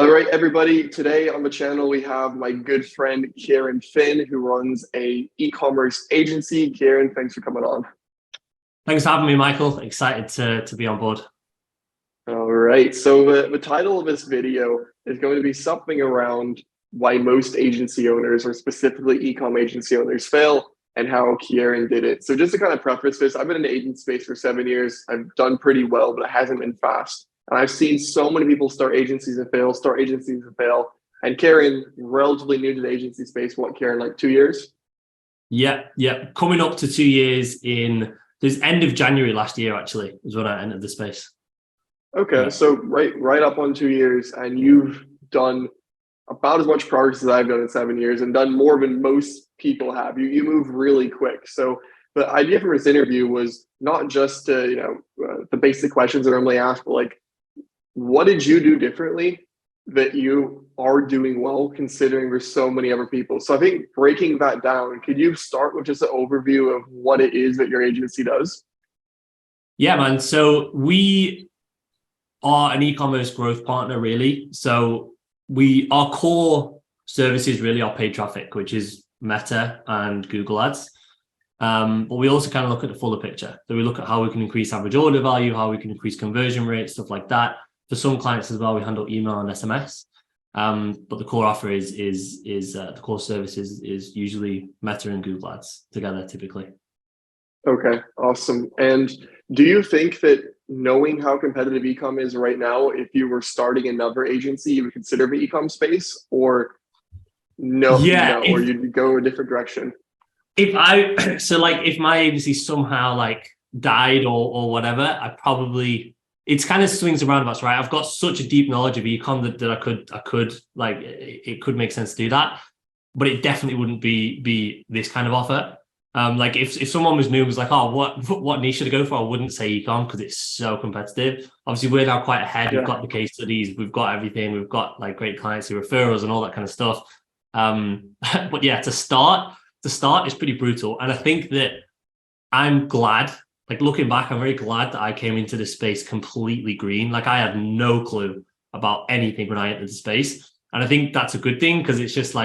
All right, everybody. Today on the channel, we have my good friend, Ciaran, who runs a e-commerce agency. Ciaran, thanks for coming on. Thanks for having me, Michael. Excited to be on board. All right. So the title of this video is going to be something around why most agency owners, or specifically e-com agency owners, fail and how Ciaran did it. So just to kind of preface this, I've been in the agent space for 7 years. I've done pretty well, but it hasn't been fast. And I've seen so many people start agencies and fail, start agencies and fail. And Ciaran, relatively new to the agency space, what, Ciaran, like 2 years? Yeah. Coming up to 2 years in this end of January last year, actually, was when I entered the space. Okay, yeah. So right up on 2 years, and you've done about as much progress as I've done in 7 years, and done more than most people have. You move really quick. So the idea for this interview was not just to the basic questions that I normally ask, but like, what did you do differently that you are doing well, considering there's so many other people? So I think breaking that down, could you start with just an overview of what it is that your agency does? Yeah, man. So we are an e-commerce growth partner, really. So our core services really are paid traffic, which is Meta and Google Ads. But we also kind of look at the fuller picture. So we look at how we can increase average order value, how we can increase conversion rates, stuff like that. For some clients as well, we handle email and SMS. But the core offer is the core services is usually Meta and Google Ads together, typically. Okay, awesome. And do you think that knowing how competitive ecom is right now, if you were starting another agency, you would consider the ecom space, or no, or you'd go a different direction? If my agency somehow died or whatever, it's kind of swings and roundabouts, right? I've got such a deep knowledge of ecom that I could it could make sense to do that, but it definitely wouldn't be this kind of offer. If someone was new and was like, oh, what niche should I go for? I wouldn't say ecom because it's so competitive. Obviously, we're now quite ahead. Yeah. We've got the case studies, we've got everything, we've got great clients who refer us and all that kind of stuff. But yeah, to start, it's pretty brutal. And I think that I'm glad, looking back, I'm very glad that I came into this space completely green. I had no clue about anything when I entered the space. And I think that's a good thing, because it's just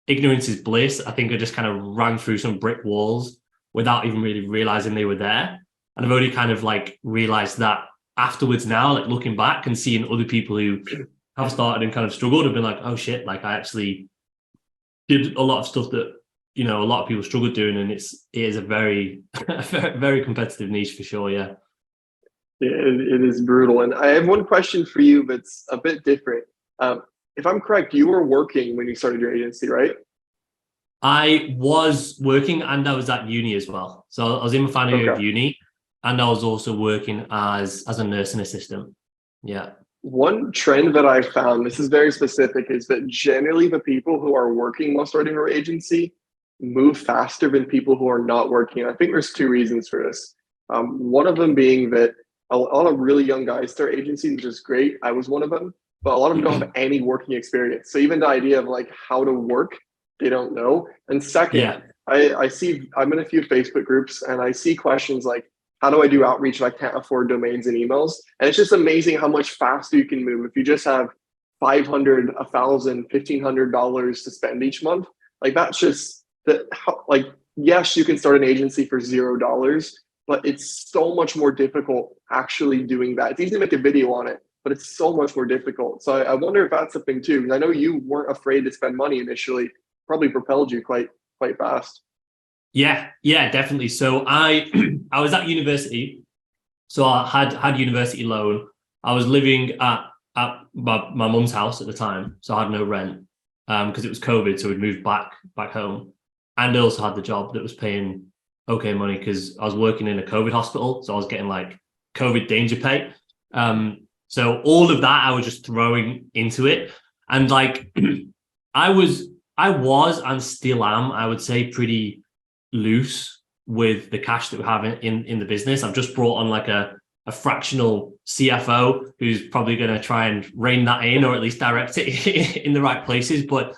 ignorance is bliss. I think I just kind of ran through some brick walls without even really realizing they were there. And I've only kind of realized that afterwards now, looking back and seeing other people who have started and kind of struggled, have been like, oh shit, I actually did a lot of stuff that a lot of people struggle doing, and it is a very very competitive niche for sure. Yeah, it is brutal. And I have one question for you that's a bit different. If I'm correct, you were working when you started your agency, right? I was working, and I was at uni as well. So I was in my final year of uni, and I was also working as a nursing assistant. Yeah. One trend that I found, this is very specific, is that generally the people who are working while starting their agency move faster than people who are not working. I think there's two reasons for this. One of them being that a lot of really young guys start agencies, which is great. I was one of them, but a lot of them don't have any working experience. So even the idea of how to work, they don't know. And second, yeah. I'm in a few Facebook groups, and I see questions like, how do I do outreach if I can't afford domains and emails? And it's just amazing how much faster you can move if you just have $500, $1,000, $1,500 to spend each month. That's just yes, you can start an agency for $0, but it's so much more difficult actually doing that. It's easy to make a video on it, but it's so much more difficult. So I wonder if that's something too, because I know you weren't afraid to spend money initially, probably propelled you quite fast. Yeah, definitely. So I was at university, so I had university loan. I was living at my mum's house at the time, so I had no rent because it was COVID, so we'd moved back home. And I also had the job that was paying okay money because I was working in a COVID hospital, so I was getting COVID danger pay. So all of that I was just throwing into it, and I was and still am, I would say, pretty loose with the cash that we have in the business. I've just brought on a fractional CFO who's probably going to try and rein that in, or at least direct it in the right places. But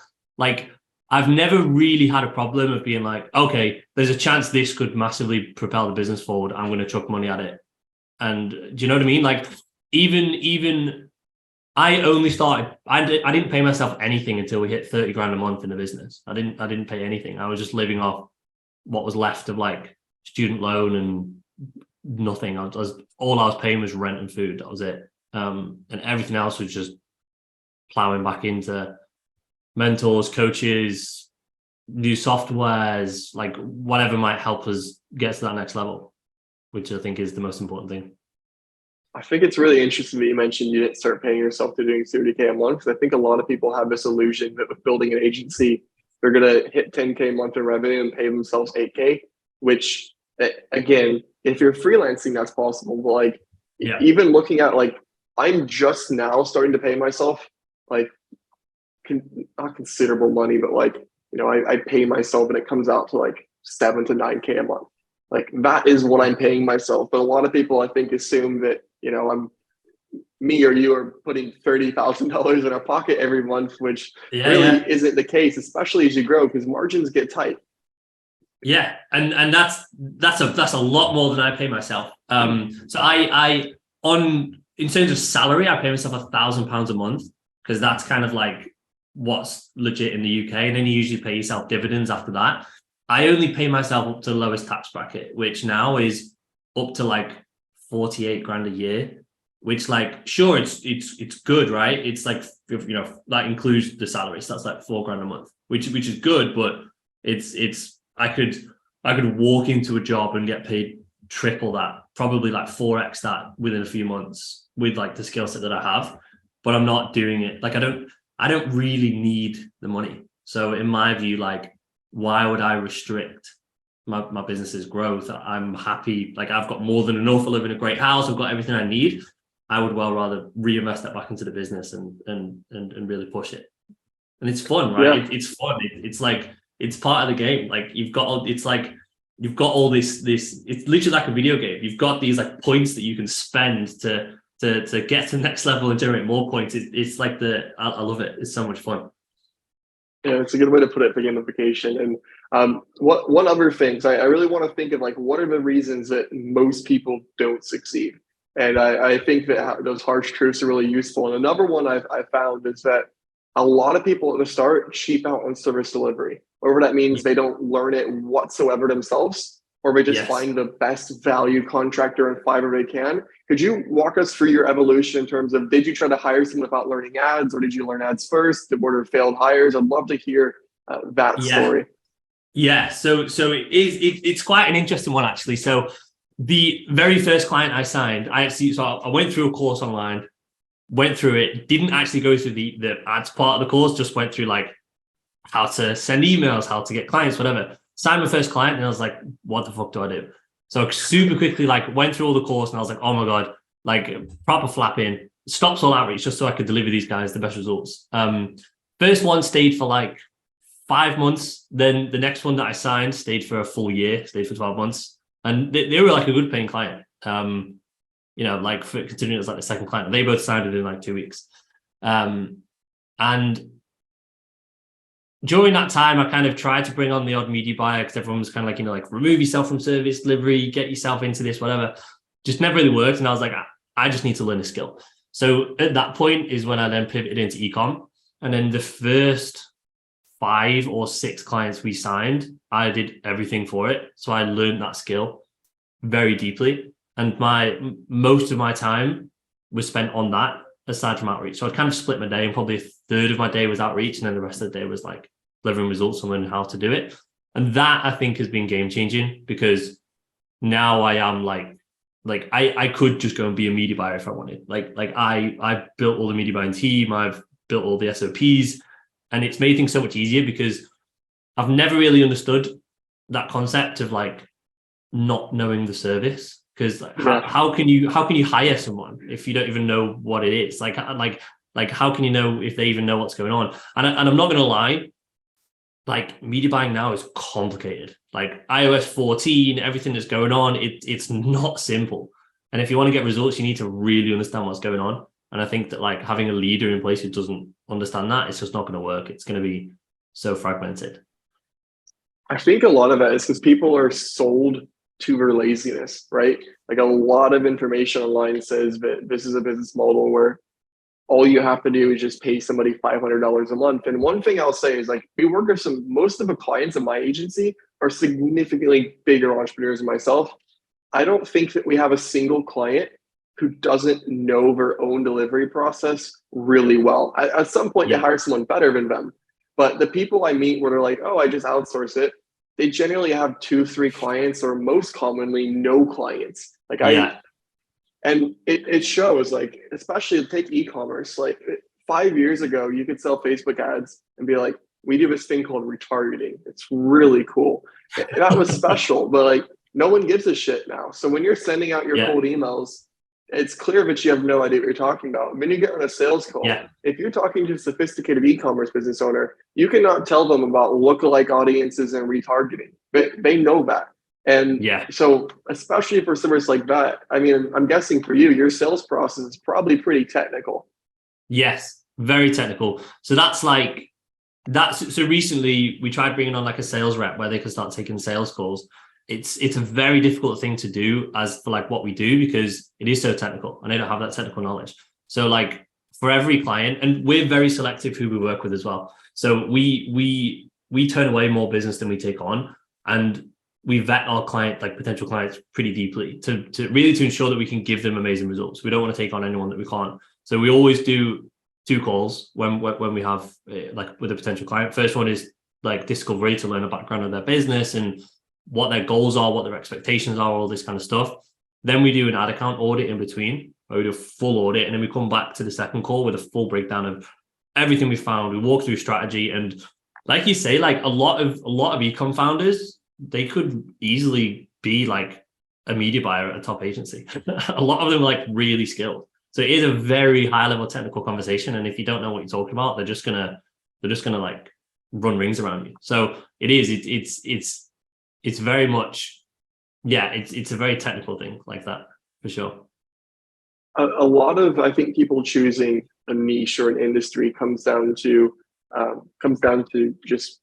I've never really had a problem of being okay, there's a chance this could massively propel the business forward. I'm going to chuck money at it. And do you know what I mean? Even I only started. I didn't pay myself anything until we hit 30 grand a month in the business. I didn't pay anything. I was just living off what was left of like student loan and nothing. All I was paying was rent and food. That was it. And everything else was just plowing back into mentors, coaches, new softwares, like whatever might help us get to that next level, which I think is the most important thing. I think it's really interesting that you mentioned you didn't start paying yourself to doing 30K a month. Because I think a lot of people have this illusion that with building an agency, they're going to hit 10K a month in revenue and pay themselves 8K, which again, if you're freelancing, that's possible. But like, Yeah. even looking at like, I'm just now starting to pay myself like not considerable money, but like, you know, I pay myself and it comes out to like 7 to 9K a month. Like that is what I'm paying myself. But a lot of people I think assume that, you know, me or you are putting $30,000 in our pocket every month, which really isn't the case, especially as you grow, because margins get tight. Yeah, and that's a lot more than I pay myself. So I on in terms of salary, I pay myself £1,000 a month because that's kind of like what's legit in the UK, and then you usually pay yourself dividends after that. I only pay myself up to the lowest tax bracket, which now is up to like 48 grand a year, which like, sure, it's good, right? It's like, you know, that includes the salary. So that's like 4 grand a month, which is good, but I could walk into a job and get paid triple that, probably like 4x that within a few months with like the skill set that I have, but I'm not doing it. Like I don't really need the money. So in my view, like, why would I restrict my business's growth? I'm happy. Like I've got more than enough. I live in a great house. I've got everything I need. I would well rather reinvest that back into the business and really push it. And it's fun, right? It's fun. It's like, it's part of the game. Like you've got all this, it's literally like a video game. You've got these like points that you can spend to get to the next level and generate more points. It's like I love it. It's so much fun. Yeah, it's a good way to put it for gamification. And one other thing, so I really want to think of like, what are the reasons that most people don't succeed? And I think that those harsh truths are really useful. And another one I've found is that a lot of people at the start cheap out on service delivery. Whatever that means, they don't learn it whatsoever themselves, or they just find the best value contractor in Fiverr they can. Could you walk us through your evolution in terms of, did you try to hire someone without learning ads, or did you learn ads first? Were there failed hires? I'd love to hear that story. Yeah, so it's quite an interesting one actually. So the very first client I signed, I went through a course online, went through it, didn't actually go through the ads part of the course, just went through like how to send emails, how to get clients, whatever. Signed my first client and I was like, what the fuck do I do? So super quickly, like went through all the course and I was like, oh my God, like proper flapping, stops all outreach just so I could deliver these guys the best results. First one stayed for like 5 months. Then the next one that I signed stayed for a full year, stayed for 12 months. And they were like a good paying client. You know, like considering it was like the second client, they both signed it in like 2 weeks. And during that time, I kind of tried to bring on the odd media buyer because everyone was kind of like, you know, like remove yourself from service delivery, get yourself into this, whatever. Just never really worked. And I was like, I just need to learn a skill. So at that point is when I then pivoted into ecom. And then the first 5 or 6 clients we signed, I did everything for it. So I learned that skill very deeply. And most of my time was spent on that aside from outreach. So I kind of split my day, and probably a third of my day was outreach. And then the rest of the day was like delivering results and learning how to do it. And that I think has been game changing, because now I am like I could just go and be a media buyer if I wanted. Like I built all the media buying team. I've built all the SOPs, and it's made things so much easier because I've never really understood that concept of like not knowing the service. Because how can you hire someone if you don't even know what it is? Like how can you know if they even know what's going on? And I'm not gonna lie, like media buying now is complicated. Like iOS 14, everything that's going on, it's not simple. And if you want to get results, you need to really understand what's going on. And I think that like having a leader in place who doesn't understand that, it's just not going to work. It's going to be so fragmented. I think a lot of that is because people are sold to their laziness, right? Like a lot of information online says that this is a business model where all you have to do is just pay somebody $500 a month. And one thing I'll say is like, we work with most of the clients in my agency are significantly bigger entrepreneurs than myself. I don't think that we have a single client who doesn't know their own delivery process really well. At some point, they hire someone better than them. But the people I meet where they're like, oh, I just outsource it, they generally have 2-3 clients, or most commonly no clients. And it shows, like, especially take e-commerce. Like 5 years ago, you could sell Facebook ads and be like, we do this thing called retargeting. It's really cool. That was special, but like no one gives a shit now. So when you're sending out your cold emails, it's clear that you have no idea what you're talking about. When you get on a sales call, if you're talking to a sophisticated e-commerce business owner, you cannot tell them about lookalike audiences and retargeting. They know that. And so especially for service like that, I mean, I'm guessing for you, your sales process is probably pretty technical. Yes, very technical. So so recently we tried bringing on like a sales rep where they could start taking sales calls. It's a very difficult thing to do as for like what we do, because it is so technical and I don't have that technical knowledge. So like for every client, and we're very selective who we work with as well. So we turn away more business than we take on, and we vet our potential clients pretty deeply to really ensure that we can give them amazing results. We don't want to take on anyone that we can't. So we always do 2 calls when we have like with a potential client. First one is like discovery, to learn a background of their business and what their goals are, what their expectations are, all this kind of stuff. Then we do an ad account audit in between, where we do a full audit, and then we come back to the second call with a full breakdown of everything we found. We walk through strategy, and like you say, like a lot of ecom founders, they could easily be like a media buyer at a top agency. A lot of them are like really skilled. So it is a very high level technical conversation, and if you don't know what you're talking about, they're just gonna like run rings around you. So it's very much, it's a very technical thing like that, for sure. A lot of, I think, people choosing a niche or an industry comes down to just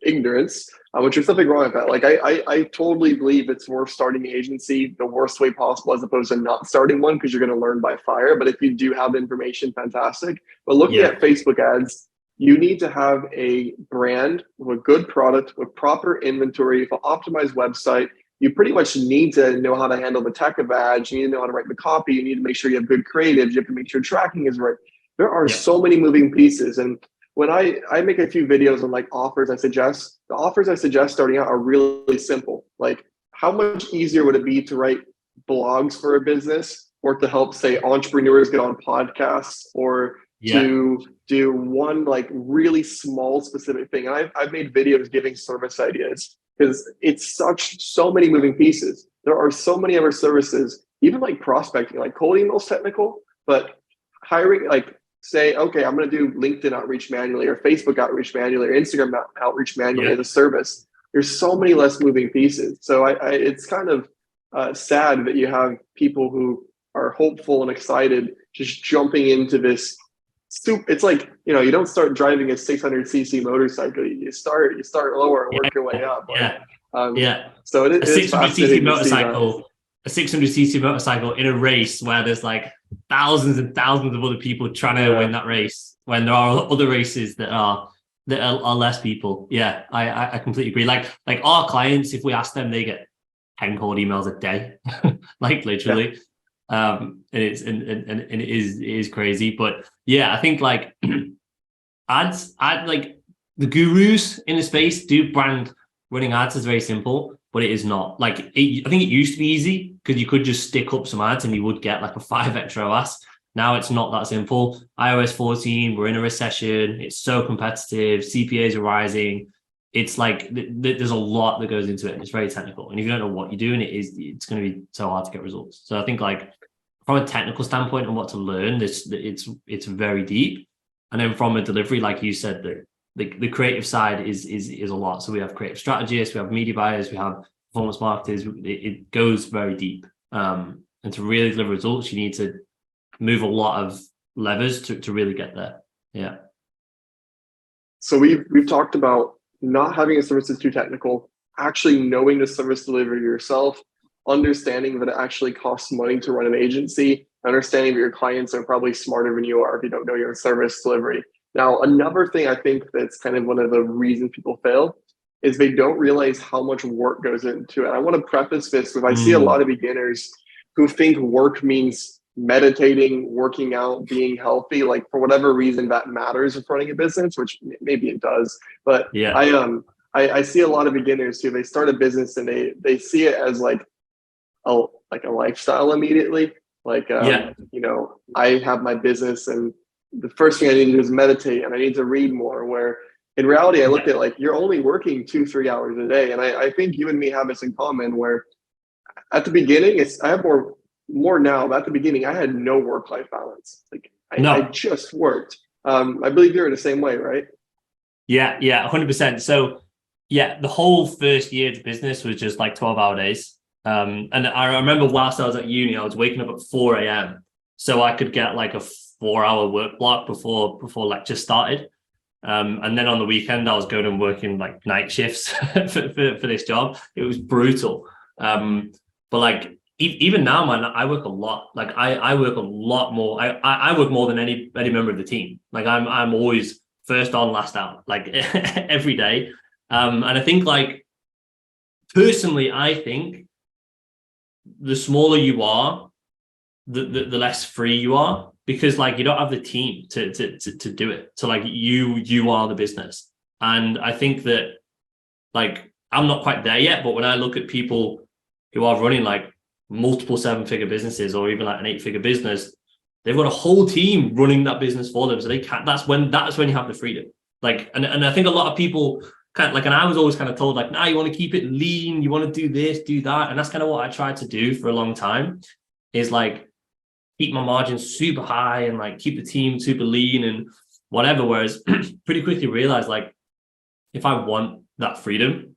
ignorance, which there's nothing wrong with that. Like I totally believe it's worth starting an agency the worst way possible as opposed to not starting one, because you're going to learn by fire. But if you do have information, fantastic. But looking at Facebook ads, you need to have a brand with a good product, with proper inventory, with an optimized website. You pretty much need to know how to handle the tech of ads. You need to know how to write the copy. You need to make sure you have good creative. You have to make sure tracking is right. There are so many moving pieces. And when I make a few videos on like offers I suggest, the offers I suggest starting out are really simple. Like, how much easier would it be to write blogs for a business, or to help, say, entrepreneurs get on podcasts, or to do one like really small specific thing? And I've made videos giving service ideas, because it's so many moving pieces. There are so many other services, even like prospecting, like cold email's technical, but hiring, like, say, okay, I'm going to do LinkedIn outreach manually, or Facebook outreach manually, or Instagram outreach manually as a service. There's so many less moving pieces. So it's kind of sad that you have people who are hopeful and excited just jumping into this. It's like, you don't start driving a 600cc motorcycle. You start lower and work your way up. So it is fascinating to see that. A 600cc motorcycle in a race where there's like thousands and thousands of other people trying to win that race, when there are other races that are less people. I completely agree. Like our clients, if we ask them, they get 10 cold emails a day, like literally. And it is crazy. But I think like ads like the gurus in the space do brand running ads as very simple, but it is not. Like I think it used to be easy, because you could just stick up some ads and you would get like a 5x ROAS. Now it's not that simple. iOS 14, we're in a recession. It's so competitive. CPAs are rising. It's like there's a lot that goes into it, and it's very technical. And if you don't know what you're doing, it's going to be so hard to get results. So I think like from a technical standpoint on what to learn, it's very deep. And then from a delivery, like you said, the creative side is a lot. So we have creative strategists, we have media buyers, we have performance marketers. It goes very deep. And to really deliver results, you need to move a lot of levers to really get there. Yeah. So we've talked about not having a service that's too technical, actually knowing the service delivery yourself, understanding that it actually costs money to run an agency, understanding that your clients are probably smarter than you are if you don't know your service delivery. Now, another thing I think that's kind of one of the reasons people fail is they don't realize how much work goes into it. I want to preface this with I see a lot of beginners who think work means meditating, working out, being healthy, like for whatever reason that matters in running a business, which maybe it does. But Yeah. I see a lot of beginners who they start a business and they see it as like a lifestyle immediately. Like you know, I have my business and the first thing I need to do is meditate and I need to read more. Where in reality, I look at like you're only working 2-3 hours a day. And I think you and me have this in common where at the beginning, I have more now, but at the beginning, I had no work-life balance. Like I just worked. I believe you're the same way, right? Yeah, 100%. So yeah, the whole first year of the business was just like 12-hour days. And I remember whilst I was at uni, I was waking up at 4 a.m. so I could get like a 4-hour work block before lecture started. And then on the weekend, I was going and working like night shifts for this job. It was brutal. But like even now, man, I work a lot. Like I work a lot more. I work more than any member of the team. Like I'm always first on, last out, like every day. And I think like personally, I think the smaller you are, the less free you are, because like you don't have the team to do it. So like you are the business. And I think that like I'm not quite there yet, but when I look at people who are running like multiple 7-figure businesses or even like an 8-figure business, they've got a whole team running that business for them. So they can't, that's when you have the freedom. Like, and I think a lot of people kind of like, and I was always kind of told like, nah, you want to keep it lean, you want to do this, do that. And that's kind of what I tried to do for a long time, is like keep my margins super high and like keep the team super lean and whatever. Whereas pretty quickly realized like, if I want that freedom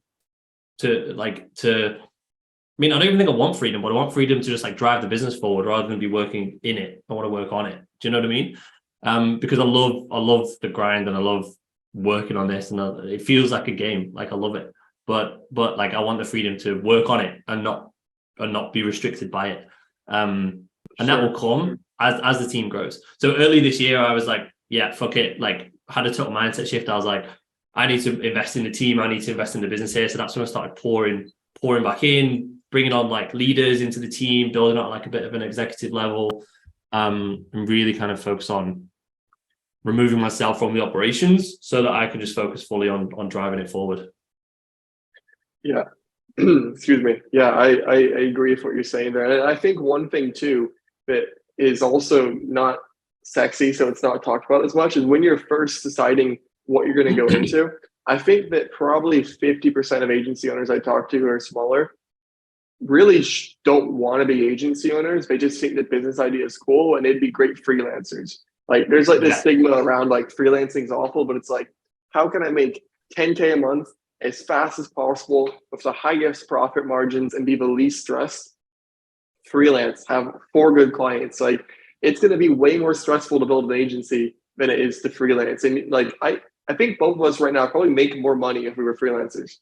I mean, I don't even think I want freedom, but I want freedom to just like drive the business forward rather than be working in it. I want to work on it. Do you know what I mean? Because I love the grind and I love working on this, and it feels like a game. Like I love it, but like I want the freedom to work on it and not be restricted by it. And that will come as the team grows. So early this year, I was like, yeah, fuck it. Like had a total mindset shift. I was like, I need to invest in the team. I need to invest in the business here. So that's when I started pouring back in, bringing on like leaders into the team, building out like a bit of an executive level, and really kind of focus on removing myself from the operations so that I can just focus fully on driving it forward. Yeah. Excuse me. Yeah, I agree with what you're saying there. And I think one thing too that is also not sexy, so it's not talked about as much, is when you're first deciding what you're going to go into. I think that probably 50% of agency owners I talk to who are smaller really don't want to be agency owners. They just think that business idea is cool and they'd be great freelancers. Like there's like this stigma around like freelancing is awful, but it's like, how can I make 10K a month as fast as possible with the highest profit margins and be the least stressed? Freelance, have 4 good clients. Like it's going to be way more stressful to build an agency than it is to freelance. And like I think both of us right now probably make more money if we were freelancers.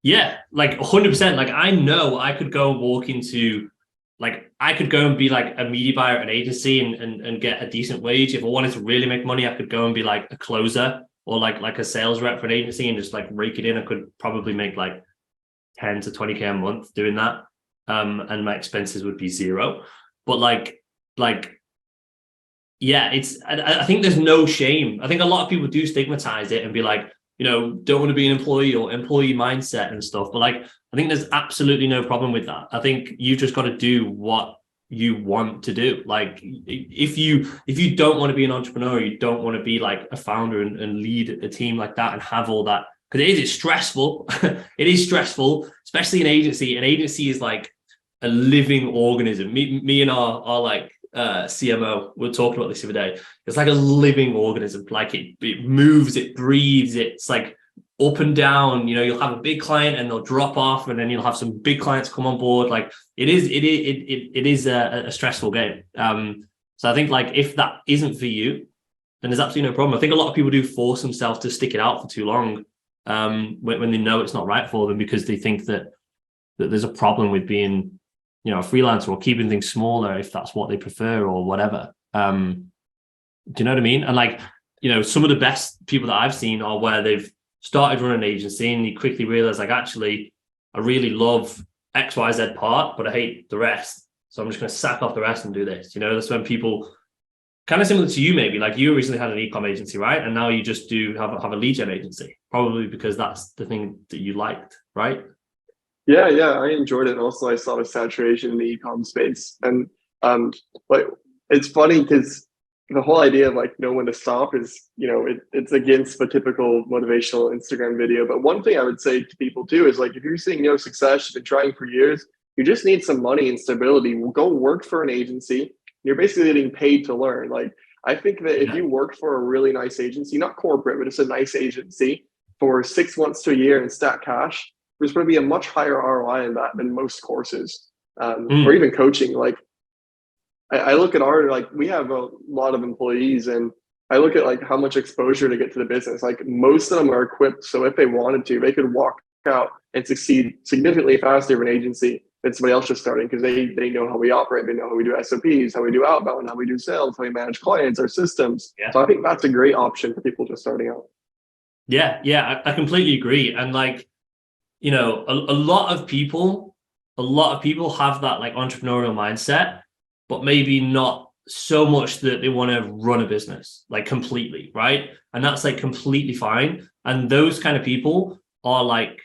Yeah, like 100%. Like I know I could go and walk into, like I could go and be like a media buyer at an agency and get a decent wage. If I wanted to really make money, I could go and be like a closer or like a sales rep for an agency and just like rake it in. I could probably make like 10 to 20K a month doing that. And my expenses would be zero. But like yeah, I think there's no shame. I think a lot of people do stigmatize it and be like, you know, don't want to be an employee or employee mindset and stuff. But like, I think there's absolutely no problem with that. I think you just got to do what you want to do. Like if you don't want to be an entrepreneur, you don't want to be like a founder and lead a team like that and have all that, because it's stressful. It is stressful, especially an agency. An agency is like a living organism. Me and our like CMO, we were talking about this the other day. It's like a living organism. Like it moves, it breathes, it's like up and down. You know, you'll have a big client and they'll drop off, and then you'll have some big clients come on board. Like it is a stressful game. So I think like if that isn't for you, then there's absolutely no problem. I think a lot of people do force themselves to stick it out for too long, when they know it's not right for them, because they think that there's a problem with being a freelancer, or keeping things smaller if that's what they prefer or whatever. Do you know what I mean? And like, some of the best people that I've seen are where they've started running an agency and you quickly realize, like, actually, I really love XYZ part, but I hate the rest. So I'm just going to sack off the rest and do this. That's when people, kind of similar to you, maybe, like you originally had an ecom agency, right? And now you just have a lead gen agency, probably because that's the thing that you liked, right? Yeah, I enjoyed it. And also I saw the saturation in the ecom space. And but it's funny because the whole idea of like know when to stop is, it's against the typical motivational Instagram video. But one thing I would say to people too is like, if you're seeing no success, you've been trying for years, you just need some money and stability. Well, go work for an agency. You're basically getting paid to learn. Like, I think that if you work for a really nice agency, not corporate, but it's a nice agency for 6 months to a year and stack cash, there's going to be a much higher ROI in that than most courses, or even coaching. Like, I look at we have a lot of employees, and I look at like how much exposure to get to the business. Like, most of them are equipped, so if they wanted to, they could walk out and succeed significantly faster of an agency than somebody else just starting, because they know how we operate, they know how we do SOPs, how we do outbound, how we do sales, how we manage clients, our systems. Yeah. So I think that's a great option for people just starting out. Yeah, I completely agree. And like, a lot of people have that like entrepreneurial mindset, but maybe not so much that they want to run a business like completely, right? And that's like completely fine. And those kind of people are like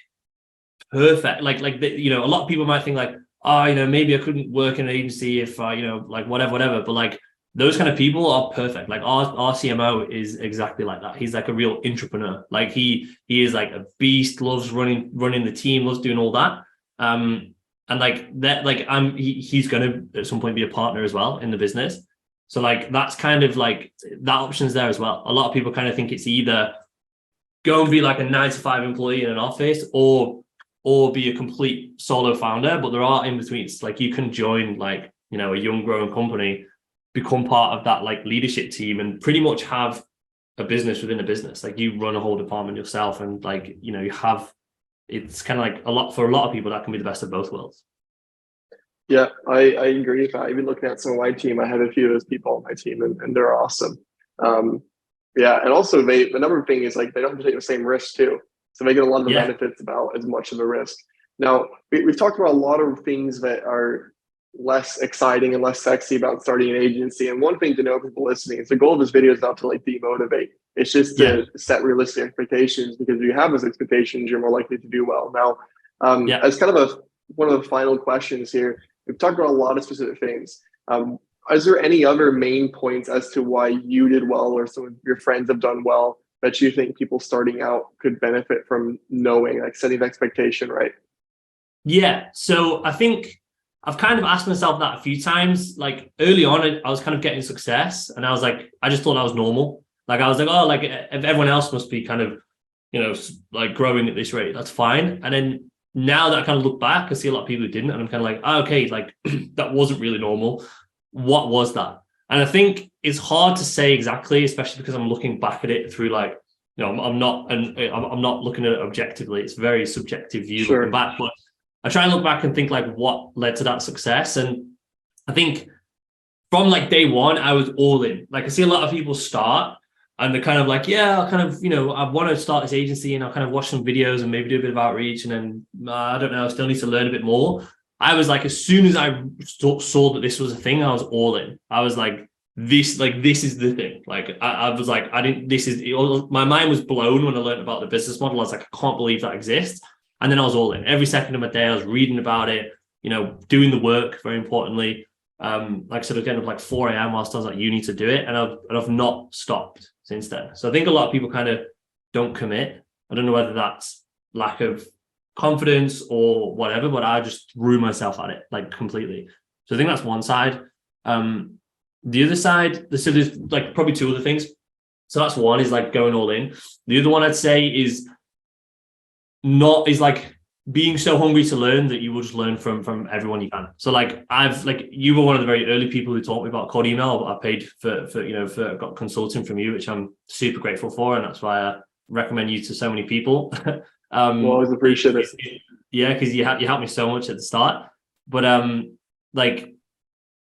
perfect. Like a lot of people might think like, maybe I couldn't work in an agency if like whatever. But like, those kind of people are perfect. Like our CMO is exactly like that. He's like a real entrepreneur. Like he is like a beast, loves running the team, loves doing all that. And like that, like he's gonna at some point be a partner as well in the business. So like that's kind of like that option's there as well. A lot of people kind of think it's either go and be like a 9-to-5 employee in an office or be a complete solo founder, but there are in betweens. Like you can join like, a young growing company, become part of that like leadership team and pretty much have a business within a business. Like you run a whole department yourself and like, you have, it's kind of like for a lot of people that can be the best of both worlds. Yeah, I agree with that. Even looking at some of my team, I have a few of those people on my team and they're awesome. Yeah, and also the number thing is like they don't have to take the same risks too. So they get a lot of the benefits about as much of the risk. Now, we've talked about a lot of things that are less exciting and less sexy about starting an agency. And one thing to know, people listening, is the goal of this video is not to like demotivate. It's just to set realistic expectations, because if you have those expectations, you're more likely to do well. Now, as kind of one of the final questions here, we've talked about a lot of specific things. Is there any other main points as to why you did well or some of your friends have done well that you think people starting out could benefit from knowing, like setting the expectation right? Yeah, so I think I've kind of asked myself that a few times. Like early on, I was kind of getting success and I was like, I just thought I was normal. Like I was like, oh, like if everyone else must be kind of, like growing at this rate, that's fine. And then now that I kind of look back, I see a lot of people who didn't, and I'm kind of like, oh, okay, like that wasn't really normal. What was that? And I think it's hard to say exactly, especially because I'm looking back at it through like, I'm not looking at it objectively. It's a very subjective view looking back, but I try and look back and think like what led to that success. And I think from like day one, I was all in. Like I see a lot of people start and they're kind of like, yeah, I'll kind of, I want to start this agency and I'll kind of watch some videos and maybe do a bit of outreach. And then I don't know, I still need to learn a bit more. I was like, as soon as I saw that this was a thing, I was all in. I was like, this is the thing. Like I was like, my mind was blown when I learned about the business model. I was like, I can't believe that exists. And then I was all in. Every second of my day, I was reading about it, doing the work, very importantly. Like I said, again, of like 4 a.m. whilst I was at uni to do it. And I've not stopped since then. So I think a lot of people kind of don't commit. I don't know whether that's lack of confidence or whatever, but I just threw myself at it like completely. So I think that's one side. The other side, so there's like probably two other things. So that's one is like going all in. The other one I'd say is like being so hungry to learn that you will just learn from everyone you can. So like you were one of the very early people who taught me about cold email. I paid for got consulting from you, which I'm super grateful for, and that's why I recommend you to so many people. Well, I always appreciate it. Yeah, because you helped me so much at the start. But like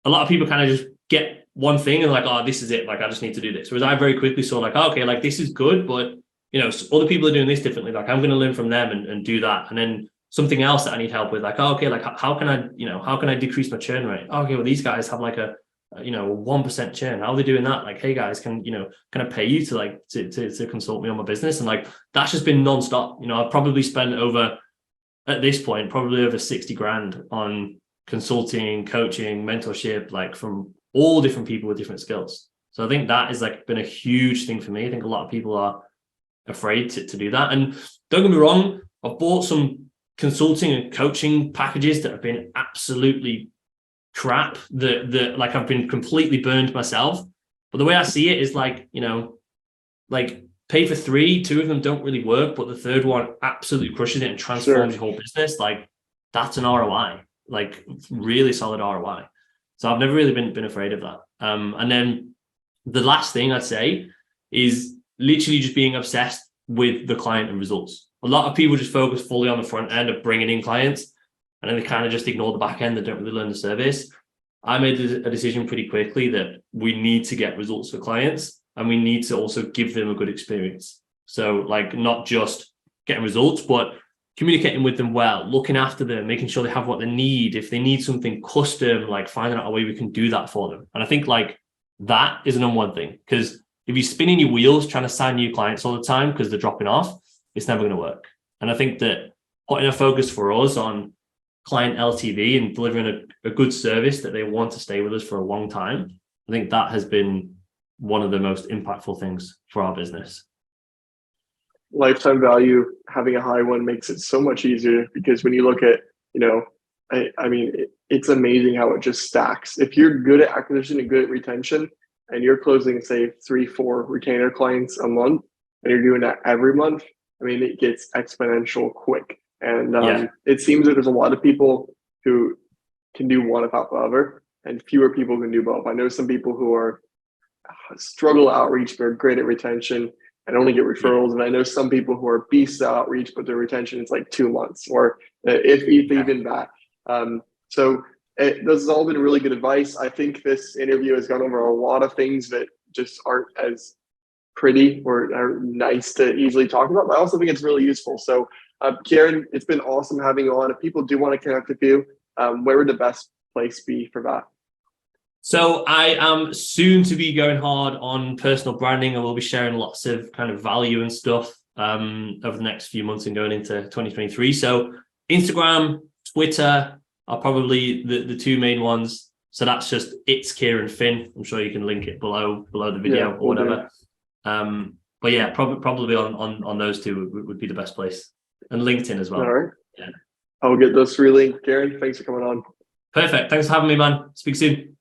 a lot of people kind of just get one thing and like, oh, this is it. Like, I just need to do this. Whereas I very quickly saw like, oh, okay, like this is good, but other people are doing this differently. Like, I'm going to learn from them and do that. And then something else that I need help with, like, oh, okay, like how can I decrease my churn rate? Oh, okay, well, these guys have like a 1% churn. How are they doing that? Like, hey guys, can I pay you to like to consult me on my business? And like that's just been nonstop. I've probably spent at this point probably over 60 grand on consulting, coaching, mentorship, like from all different people with different skills. So I think that has like been a huge thing for me. I think a lot of people are afraid to do that. And don't get me wrong, I've bought some consulting and coaching packages that have been absolutely crap, that like I've been completely burned myself. But the way I see it is like, like pay for 3, 2 of them don't really work, but the third one absolutely crushes it and transforms your whole business. Like that's an ROI, like really solid ROI. So I've never really been afraid of that. And then the last thing I'd say is literally just being obsessed with the client and results. A lot of people just focus fully on the front end of bringing in clients, and then they kind of just ignore the back end. They don't really learn the service. I made a decision pretty quickly that we need to get results for clients, and we need to also give them a good experience. So like not just getting results, but communicating with them well, looking after them, making sure they have what they need. If they need something custom, like finding out a way we can do that for them. And I think like that is the number one thing, because if you're spinning your wheels trying to sign new clients all the time because they're dropping off, it's never going to work. And I think that putting a focus for us on client LTV and delivering a good service that they want to stay with us for a long time, I think that has been one of the most impactful things for our business. Lifetime value, having a high one makes it so much easier, because when you look at, I mean, it's amazing how it just stacks. If you're good at acquisition and good at retention, and you're closing, say, 3, 4 retainer clients a month, and you're doing that every month, I mean, it gets exponential quick. And it seems that there's a lot of people who can do one without the other, and fewer people can do both. I know some people who are struggle outreach, but are great at retention and only get referrals. And I know some people who are beasts at outreach, but their retention is like 2 months, or if even that. This has all been really good advice. I think this interview has gone over a lot of things that just aren't as pretty or are nice to easily talk about, but I also think it's really useful. So Ciaran, it's been awesome having you on. If people do want to connect with you, where would the best place be for that? So I am soon to be going hard on personal branding, and we'll be sharing lots of kind of value and stuff over the next few months and going into 2023. So Instagram, Twitter are probably the 2 main ones. So that's just it's Ciaran Finn. I'm sure you can link it below the video or whatever. But yeah, probably on those 2 would be the best place, and LinkedIn as well. All right. Yeah. I'll get those 3 linked. Ciaran, thanks for coming on. Perfect. Thanks for having me, man. Speak soon.